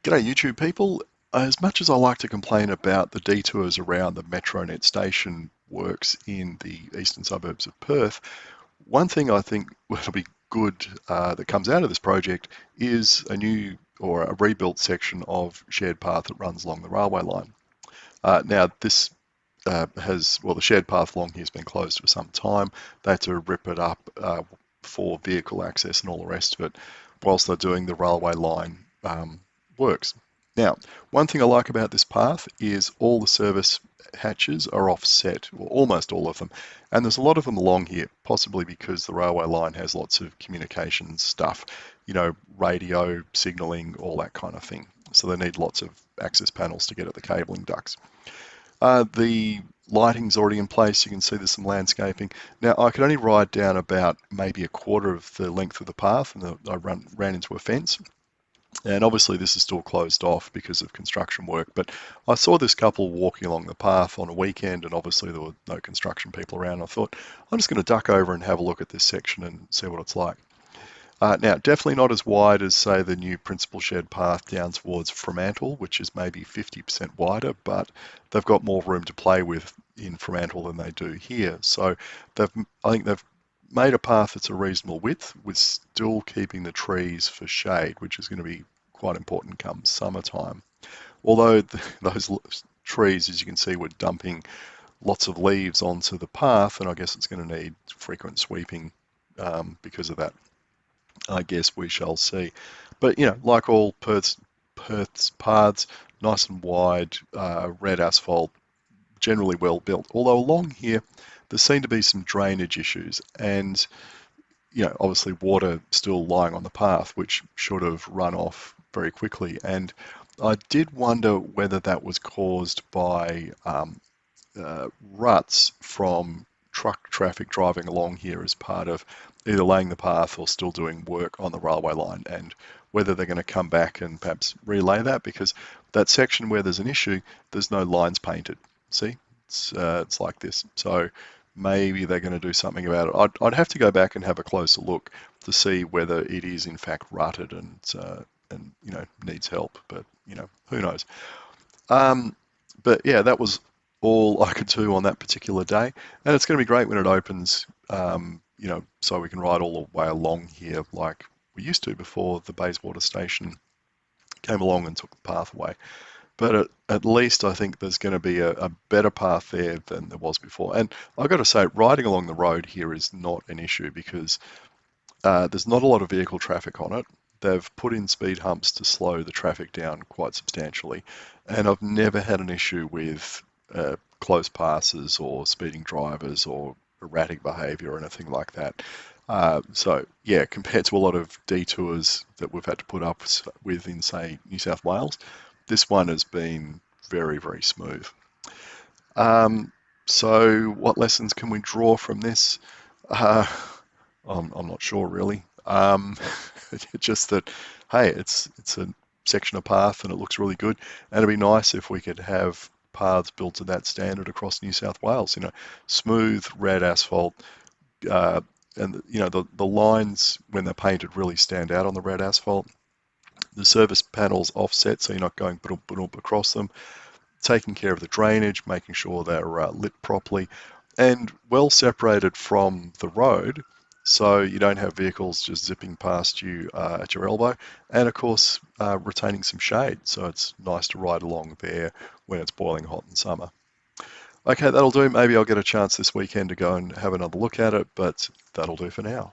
G'day YouTube people. As much as I like to complain about the detours around the Metronet station works in the eastern suburbs of Perth, one thing I think will be good that comes out of this project is a new or a rebuilt section of shared path that runs along the railway line. Now this the shared path along here has been closed for some time. They had to rip it up for vehicle access and all the rest of it whilst they're doing the railway line works. Now, one thing I like about this path is all the service hatches are offset, or almost all of them, and there's a lot of them along here, possibly because the railway line has lots of communications stuff, radio, signalling, all that kind of thing. So they need lots of access panels to get at the cabling ducts. The lighting's already in place. You can see there's some landscaping. Now, I could only ride down about maybe a quarter of the length of the path, and I ran into a fence. And obviously this is still closed off because of construction work, but I saw this couple walking along the path on a weekend, and obviously there were no construction people around. I thought, I'm just going to duck over and have a look at this section and see what it's like. Now, definitely not as wide as, say, the new principal shared path down towards Fremantle, which is maybe 50% wider, but they've got more room to play with in Fremantle than they do here. So I think they've made a path that's a reasonable width with still keeping the trees for shade, which is going to be quite important come summertime. Although those trees, as you can see, were dumping lots of leaves onto the path, and I guess it's going to need frequent sweeping because of that. I guess we shall see. But, like all Perth's paths, nice and wide, red asphalt, generally well built. Although along here, there seem to be some drainage issues, and obviously water still lying on the path, which should have run off very quickly. And I did wonder whether that was caused by ruts from truck traffic driving along here as part of either laying the path or still doing work on the railway line, and whether they're going to come back and perhaps relay that, because that section where there's an issue, there's no lines painted. See, it's like this. So maybe they're going to do something about it. I'd have to go back and have a closer look to see whether it is in fact rutted and needs help. But who knows? But yeah, that was all I could do on that particular day, and it's going to be great when it opens. So we can ride all the way along here like we used to before the Bayswater station came along and took the path away. But at least I think there's going to be a better path there than there was before. And I've got to say, riding along the road here is not an issue because there's not a lot of vehicle traffic on it. They've put in speed humps to slow the traffic down quite substantially. And I've never had an issue with close passes or speeding drivers or erratic behaviour or anything like that. So yeah, compared to a lot of detours that we've had to put up with in, say, New South Wales, this one has been very, very smooth. So what lessons can we draw from this? I'm not sure really. Just that, hey, it's a section of path and it looks really good, and it'd be nice if we could have paths built to that standard across New South Wales. Smooth red asphalt, and the lines when they're painted really stand out on the red asphalt. The service panels offset so you're not going across them, taking care of the drainage, making sure they're lit properly and well separated from the road so you don't have vehicles just zipping past you at your elbow, and of course retaining some shade so it's nice to ride along there when it's boiling hot in summer. Okay, that'll do. Maybe I'll get a chance this weekend to go and have another look at it, but that'll do for now.